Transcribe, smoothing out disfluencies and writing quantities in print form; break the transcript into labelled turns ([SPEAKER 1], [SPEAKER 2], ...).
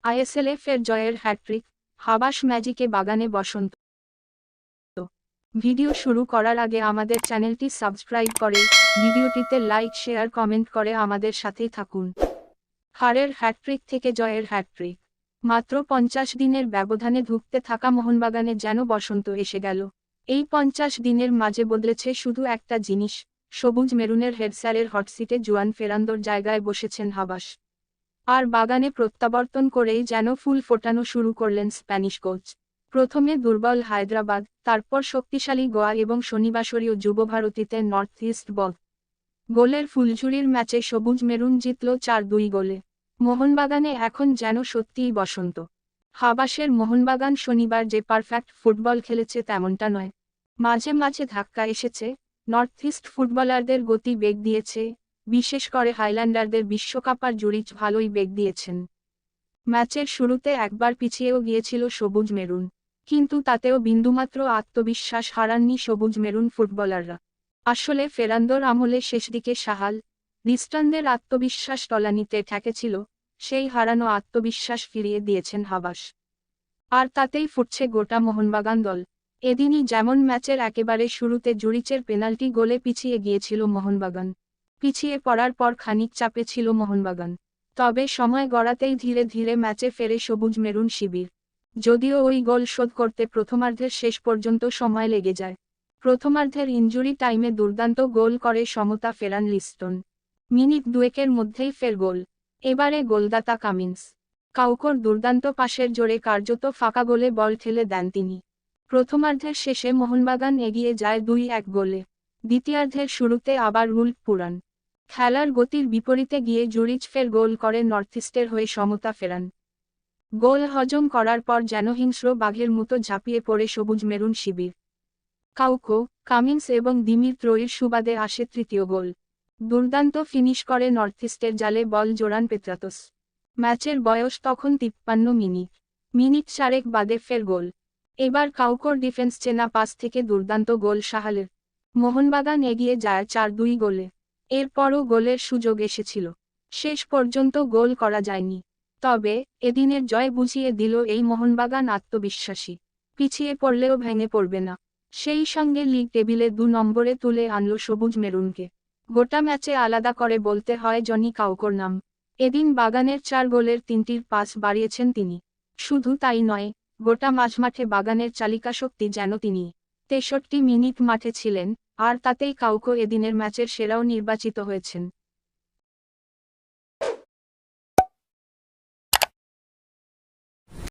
[SPEAKER 1] আইএসএলে ফের জয়ের hat trick, Habas ম্যাজিকে বাগানে বসন্ত। ভিডিও শুরু করার আগে আমাদের চ্যানেলটি সাবস্ক্রাইব করে, ভিডিওটিতে লাইক শেয়ার কমেন্ট করে আমাদের সাথেই থাকুন। হারের হ্যাট্রিক থেকে জয়ের হ্যাট্রিক, মাত্র 50 দিনের ব্যবধানে ধুঁকতে থাকা মোহনবাগানে যেন বসন্ত এসে গেল। এই 50 দিনের মাঝে বদলেছে শুধু একটা জিনিস, সবুজ মেরুনের হেডস্যারের হটসিটে জুয়ান ফেরান্দোর জায়গায় বসেছেন হাবাস। আর বাগানে প্রত্যাবর্তন করেই যেন ফুল ফোটানো শুরু করলেন স্প্যানিশ কোচ। প্রথমে দুর্বল হায়দ্রাবাদ, তারপর শক্তিশালী গোয়া এবং শনিবাসরীয় যুবভারতীতে নর্থ ইস্ট গোলের ফুলঝুরির ম্যাচে সবুজ মেরুন জিতল 4-2 গোলে। মোহনবাগানে এখন যেন সত্যিই বসন্ত। হাবাসের মোহনবাগান শনিবার যে পারফেক্ট ফুটবল খেলেছে তেমনটা নয়। মাঝে মাঝে ধাক্কা এসেছে, নর্থ ইস্ট ফুটবলারদের গতি বেগ দিয়েছে, বিশেষ করে হাইল্যান্ডারদের বিশ্বকাপার জুরিচ ভালোই বেগ দিয়েছেন। ম্যাচের শুরুতে একবার পিছিয়েও গিয়েছিল সবুজ মেরুন, কিন্তু তাতেও বিন্দুমাত্র আত্মবিশ্বাস হারাননি সবুজ মেরুন ফুটবলাররা। আসলে ফেরান্দোর আমলে শেষদিকে সাহাল, রিস্টানদের আত্মবিশ্বাস তলানিতে ঠেকেছিল, সেই হারানো আত্মবিশ্বাস ফিরিয়ে দিয়েছেন হাবাস। আর তাতেই ফুটছে গোটা মোহনবাগান দল। এদিনই যেমন ম্যাচের একেবারে শুরুতে জুরিচের পেনাল্টি গোলে পিছিয়ে গিয়েছিল মোহনবাগান। পিছিয়ে পড়ার পর খানিক চাপে ছিল মোহনবাগান। তবে সময় গড়াতেই ধীরে ধীরে ম্যাচে ফেরে সবুজ মেরুন শিবির। যদিও ওই গোল শোধ করতে প্রথমার্ধের শেষ পর্যন্ত সময় লেগে যায়। প্রথমার্ধের ইনজুরি টাইমে দুর্দান্ত গোল করে সমতা ফেরান লিস্টন। মিনিট দুয়েকের মধ্যেই ফের গোল। এবারে গোলদাতা কামিন্স। কাউকোর দুর্দান্ত পাশের জোরে কার্যত ফাঁকা গোলে বল ঠেলে দেন তিনি। প্রথমার্ধের শেষে মোহনবাগান এগিয়ে যায় 2-1 গোলে। দ্বিতীয়ার্ধের শুরুতে আবার রুল্ট পুরান। খেলার গতির বিপরীতে গিয়ে জুরিচ ফের গোল করে নর্থইস্টের হয়ে সমতা ফেরান। গোল হজম করার পর যেন হিংস্র বাঘের মতো ঝাঁপিয়ে পড়ে সবুজ মেরুন শিবির। কাউকো, কামিন্স এবং দিমিত্রোইর সুবাদে আসে তৃতীয় গোল। দুর্দান্ত ফিনিশ করে নর্থইস্টের জালে বল জোড়ান পেত্রাতোস। ম্যাচের বয়স তখন 53 মিনিট। মিনিট 4 বাদে ফের গোল। এবার কাউকোর ডিফেন্স চেনা পাস থেকে দুর্দান্ত গোল সাহালের। মোহনবাগান এগিয়ে যায় 4-2 গোলে। এরপরও গোলের সুযোগ এসেছিল, শেষ পর্যন্ত গোল করা যায়নি। তবে এদিনের জয় বুঝিয়ে দিল এই মোহনবাগান আত্মবিশ্বাসী, পিছিয়ে পড়লেও ভেঙে পড়বে না। সেই সঙ্গে লিগ টেবিলে 2 নম্বরে তুলে আনল সবুজ মেরুনকে। গোটা ম্যাচে আলাদা করে বলতে হয় জনি কাউকোর নাম। এদিন বাগানের 4 গোলের 3টির পাস বাড়িয়েছেন তিনি। শুধু তাই নয়, গোটা মাঝমাঠে বাগানের চালিকাশক্তি যেন তিনি। 63 মিনিট মাঠে ছিলেন, আর তাতেই কাউকো এদিনের ম্যাচের সেরাও নির্বাচিত হয়েছেন।